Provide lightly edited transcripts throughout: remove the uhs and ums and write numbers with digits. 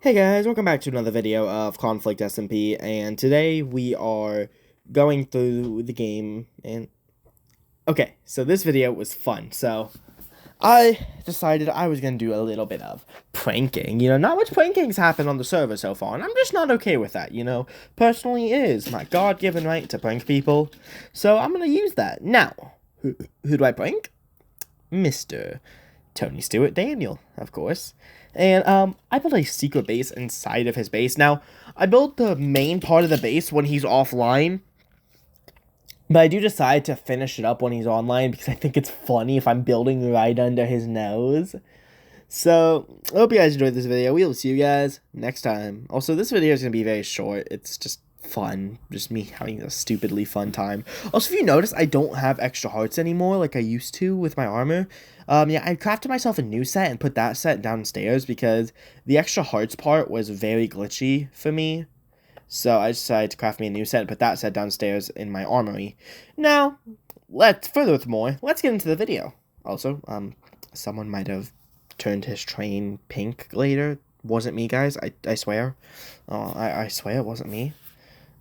Hey guys, welcome back to another video of ConflictSMP, and today we are going through the game, and okay, so this video was fun, so I decided I was going to do a little bit of pranking. Not much pranking's happened on the server so far, and I'm just not okay with that, Personally, it is my God-given right to prank people, so I'm going to use that. Now, who do I prank? Mr. Tony Stewart Daniel, of course. And I built a secret base inside of his base. Now, I built the main part of the base when he's offline, but I do decide to finish it up when he's online because I think it's funny if I'm building right under his nose. So, I hope you guys enjoyed this video. We will see you guys next time. Also, this video is going to be very short. It's just fun. Just me having a stupidly fun time. Also, if you notice, I don't have extra hearts anymore like I used to with my armor. Yeah, I crafted myself a new set and put that set downstairs because the extra hearts part was very glitchy for me. So I decided to craft me a new set and put that set downstairs in my armory. Now, furthermore, let's get into the video. Also, someone might have turned his train pink later. Wasn't me, guys. I swear. I swear it wasn't me.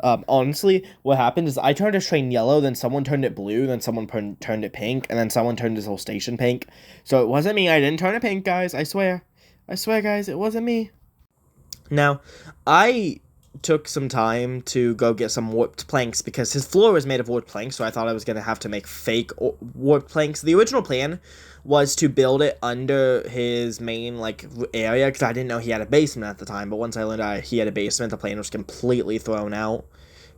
Honestly, what happened is I turned his train yellow, then someone turned it blue, then someone turned it pink, and then someone turned his whole station pink. So it wasn't me. I didn't turn it pink, guys. I swear. I swear, guys, it wasn't me. Now, I took some time to go get some warped planks because his floor was made of warped planks, so I thought I was going to have to make fake warped planks. The original plan was to build it under his main, area, because I didn't know he had a basement at the time, but once I learned he had a basement, the plan was completely thrown out.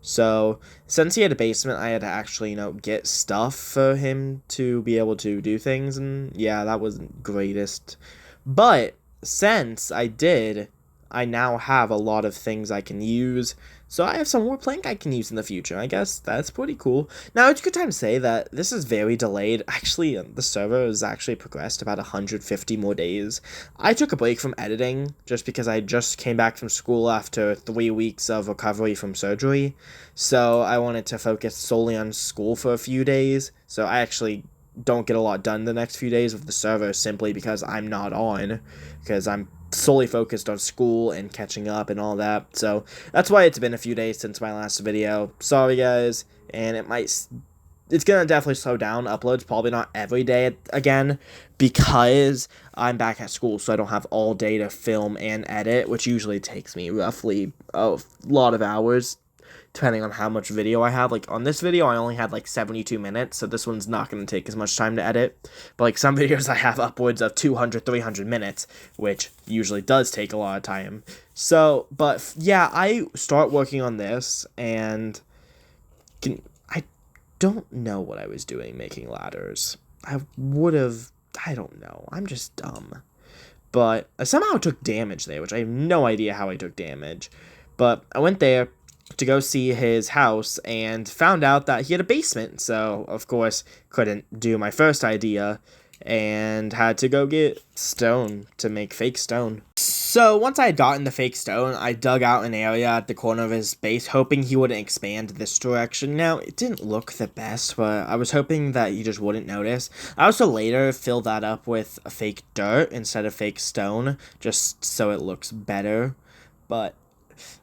So, since he had a basement, I had to actually, get stuff for him to be able to do things, and yeah, that wasn't greatest. But, since I did, I now have a lot of things I can use, so I have some more plank I can use in the future. I guess that's pretty cool. Now, it's a good time to say that this is very delayed. Actually, the server has actually progressed about 150 more days. I took a break from editing just because I just came back from school after 3 weeks of recovery from surgery, so I wanted to focus solely on school for a few days, so I actually don't get a lot done the next few days with the server simply because I'm not on, because I'm solely focused on school and catching up and all that. So that's why it's been a few days since my last video. Sorry guys, and it's gonna definitely slow down uploads, probably not every day again, because I'm back at school, so I don't have all day to film and edit, which usually takes me roughly a lot of hours depending on how much video I have. Like, on this video, I only had, 72 minutes, so this one's not going to take as much time to edit. But, some videos I have upwards of 200, 300 minutes, which usually does take a lot of time. So, but, yeah, I start working on this, and I don't know what I was doing making ladders. I don't know. I'm just dumb. But I somehow took damage there, which I have no idea how I took damage. But I went there to go see his house and found out that he had a basement. So, of course, couldn't do my first idea and had to go get stone to make fake stone. So, once I had gotten the fake stone, I dug out an area at the corner of his base, hoping he wouldn't expand this direction. Now, it didn't look the best, but I was hoping that he just wouldn't notice. I also later filled that up with a fake dirt instead of fake stone, just so it looks better. But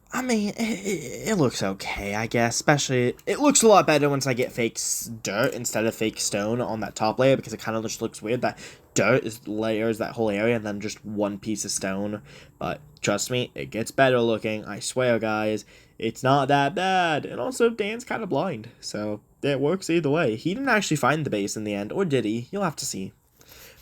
I mean, it looks okay, I guess. Especially, it looks a lot better once I get fake dirt instead of fake stone on that top layer, because it kind of just looks weird that dirt layers that whole area and then just one piece of stone. But trust me, it gets better looking. I swear, guys, it's not that bad. And also, Dan's kind of blind, so it works either way. He didn't actually find the base in the end, or did he? You'll have to see.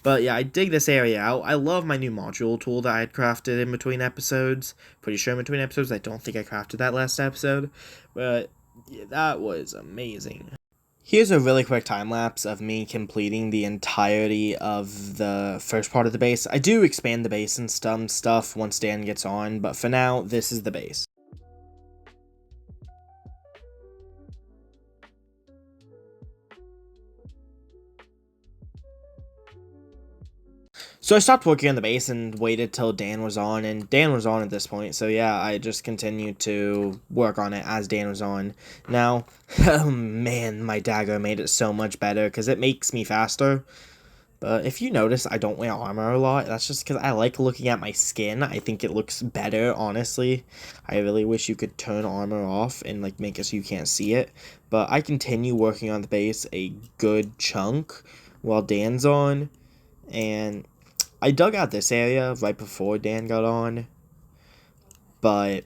But yeah, I dig this area out. I love my new module tool that I had crafted in between episodes. Pretty sure in between episodes. I don't think I crafted that last episode. But yeah, that was amazing. Here's a really quick time-lapse of me completing the entirety of the first part of the base. I do expand the base and some stuff once Dan gets on, but for now, this is the base. So I stopped working on the base and waited till Dan was on, and Dan was on at this point, so yeah, I just continued to work on it as Dan was on. Now, oh man, my dagger made it so much better, because it makes me faster. But if you notice, I don't wear armor a lot. That's just because I like looking at my skin. I think it looks better, honestly. I really wish you could turn armor off and like make it so you can't see it. But I continue working on the base a good chunk while Dan's on. And I dug out this area right before Dan got on. But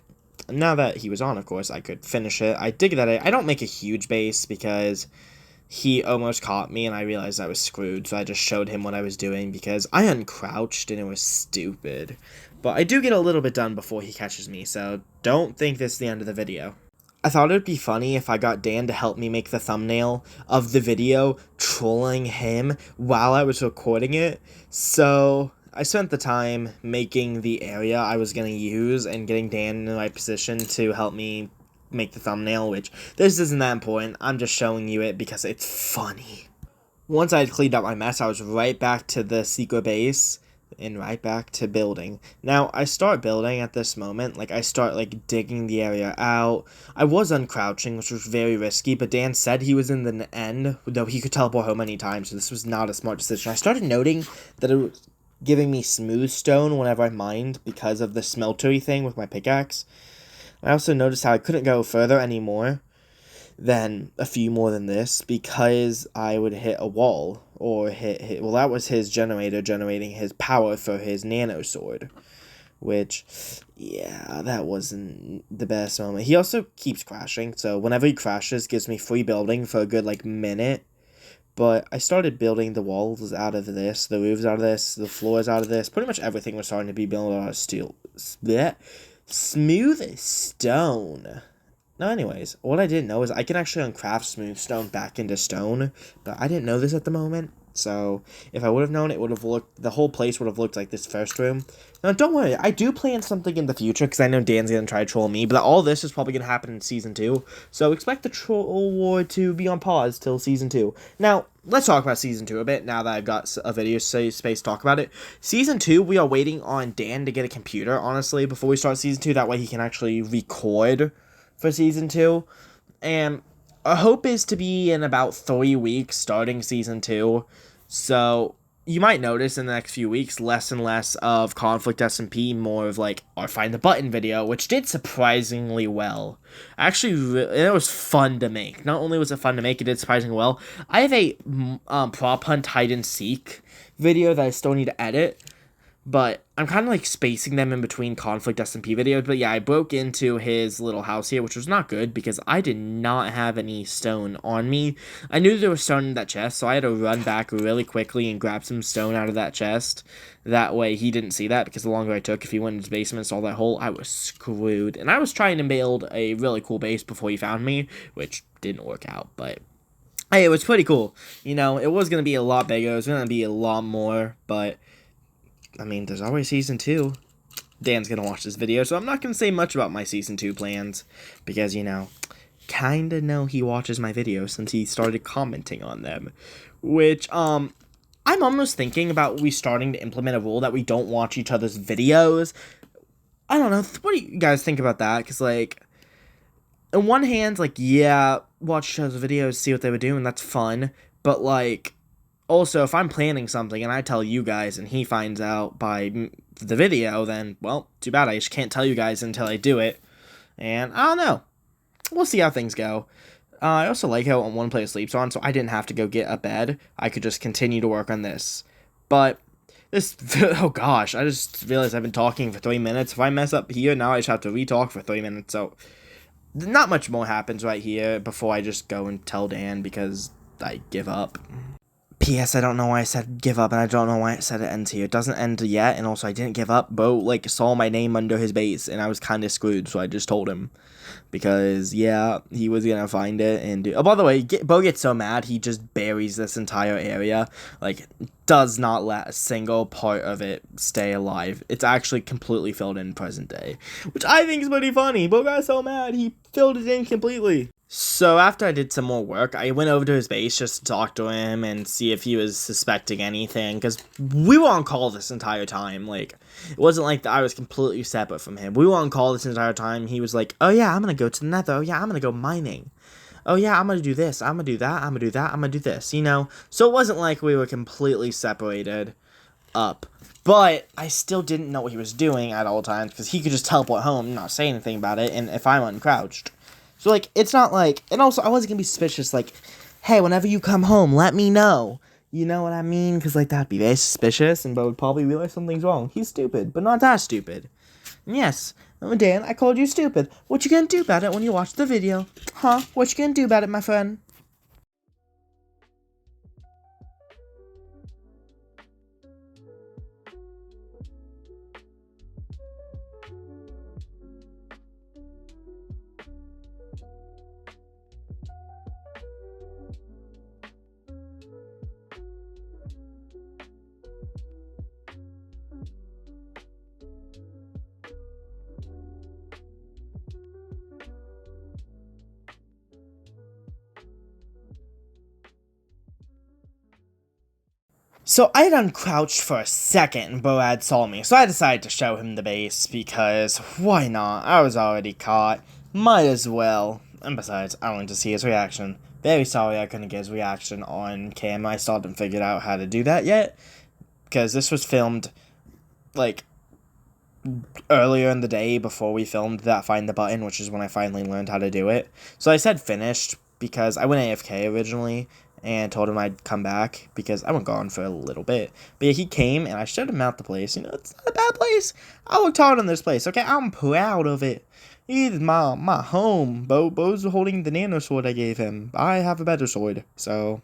now that he was on, of course, I could finish it. I dig that I don't make a huge base because he almost caught me and I realized I was screwed, so I just showed him what I was doing because I uncrouched and it was stupid. But I do get a little bit done before he catches me, so don't think this is the end of the video. I thought it would be funny if I got Dan to help me make the thumbnail of the video trolling him while I was recording it, so I spent the time making the area I was going to use and getting Dan in the right position to help me make the thumbnail, which this isn't that important. I'm just showing you it because it's funny. Once I had cleaned up my mess, I was right back to the secret base and right back to building. Now, I start building at this moment. Like, I start, like, digging the area out. I was uncrouching, which was very risky, but Dan said he was in the end, though he could teleport home any time, so this was not a smart decision. I started noting that it was giving me smooth stone whenever I mined because of the smeltery thing with my pickaxe. I also noticed how I couldn't go further anymore than a few more than this because I would hit a wall or hit well, that was his generator generating his power for his nano sword, which, yeah, that wasn't the best moment. He also keeps crashing, so whenever he crashes, gives me free building for a good, like, minute. But I started building the walls out of this, the roofs out of this, the floors out of this. Pretty much everything was starting to be built out of steel. Blech. Smooth stone. No, anyways, what I didn't know is I can actually uncraft smooth stone back into stone, but I didn't know this at the moment, so if I would have known, it would have looked, the whole place would have looked like this first room. Now, don't worry, I do plan something in the future, because I know Dan's going to try to troll me, but all this is probably going to happen in Season 2, so expect the troll war to be on pause till Season 2. Now, let's talk about Season 2 a bit, now that I've got a video space to talk about it. Season 2, we are waiting on Dan to get a computer, honestly, before we start Season 2, that way he can actually record for Season 2, and our hope is to be in about 3 weeks starting Season 2, so you might notice in the next few weeks less and less of ConflictSMP, more of like our Find the Button video, which did surprisingly well. Actually, it was fun to make. Not only was it fun to make, it did surprisingly well. I have a prop hunt hide and seek video that I still need to edit, but I'm kind of like spacing them in between ConflictSMP videos. But yeah, I broke into his little house here, which was not good because I did not have any stone on me. I knew there was stone in that chest, so I had to run back really quickly and grab some stone out of that chest. That way he didn't see that, because the longer I took, if he went in his basement and saw that hole, I was screwed. And I was trying to build a really cool base before he found me, which didn't work out, but hey, it was pretty cool. You know, it was going to be a lot bigger, it was going to be a lot more, but I mean, there's always Season 2. Dan's gonna watch this video, so I'm not gonna say much about my Season 2 plans, because, you know, kinda know he watches my videos since he started commenting on them. Which, I'm almost thinking about we starting to implement a rule that we don't watch each other's videos. I don't know, what do you guys think about that? Because, like, on one hand, like, yeah, watch each other's videos, see what they were doing, that's fun, but, like, also, if I'm planning something and I tell you guys and he finds out by the video, then, well, too bad. I just can't tell you guys until I do it. And I don't know. We'll see how things go. I also like how one player sleeps on, so I didn't have to go get a bed. I could just continue to work on this. But this, oh gosh, I just realized I've been talking for 3 minutes. If I mess up here, now I just have to re-talk for 3 minutes. So not much more happens right here before I just go and tell Dan because I give up. P.S. I don't know why I said give up, and I don't know why I said it ends here. It doesn't end yet, and also I didn't give up. Bo, like, saw my name under his base, and I was kind of screwed, so I just told him. Because, yeah, he was gonna find it, and do... Oh, by the way, Bo gets so mad, he just buries this entire area. Like, does not let a single part of it stay alive. It's actually completely filled in present day. Which I think is pretty funny. Bo got so mad, he filled it in completely. So after I did some more work, I went over to his base just to talk to him and see if he was suspecting anything, because we were on call this entire time. Like, it wasn't like I was completely separate from him. We were on call this entire time. He was like, oh yeah, I'm gonna go to the nether. Oh yeah, I'm gonna go mining. oh yeah, I'm gonna do this, I'm gonna do that, I'm gonna do that, I'm gonna do this, you know? So it wasn't like we were completely separated up. But I still didn't know what he was doing at all times, because he could just teleport home and not say anything about it, and if I'm uncrouched. So, like, it's not like... And also, I wasn't gonna be suspicious, like, hey, whenever you come home, let me know. You know what I mean? Because, like, that'd be very suspicious, and Bo would probably realize something's wrong. He's stupid, but not that stupid. And yes, Dan, I called you stupid. What you gonna do about it when you watch the video? Huh? What you gonna do about it, my friend? So I had uncrouched for a second and Boad saw me, so I decided to show him the base, because why not? I was already caught. Might as well. And besides, I wanted to see his reaction. Very sorry I couldn't get his reaction on camera. I still haven't figured out how to do that yet, because this was filmed, like, earlier in the day before we filmed that Find the Button, which is when I finally learned how to do it. So I said finished, because I went AFK originally, and told him I'd come back, because I went gone for a little bit. But yeah, he came, and I showed him out the place. You know, it's not a bad place. I worked hard on this place, okay? I'm proud of it. It's my home. Bo's holding the nano sword I gave him. I have a better sword, so...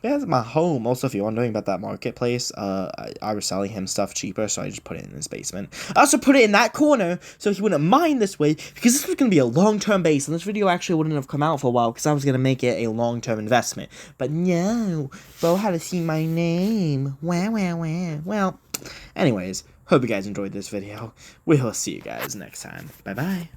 That's my home. Also, if you're wondering about that marketplace, I was selling him stuff cheaper, so I just put it in his basement. I also put it in that corner, so he wouldn't mind this way, because this was going to be a long-term base, and this video actually wouldn't have come out for a while, because I was going to make it a long-term investment. But no, Bo had to see my name. Wow, wow, wow. Well, anyways, hope you guys enjoyed this video. We'll see you guys next time. Bye-bye.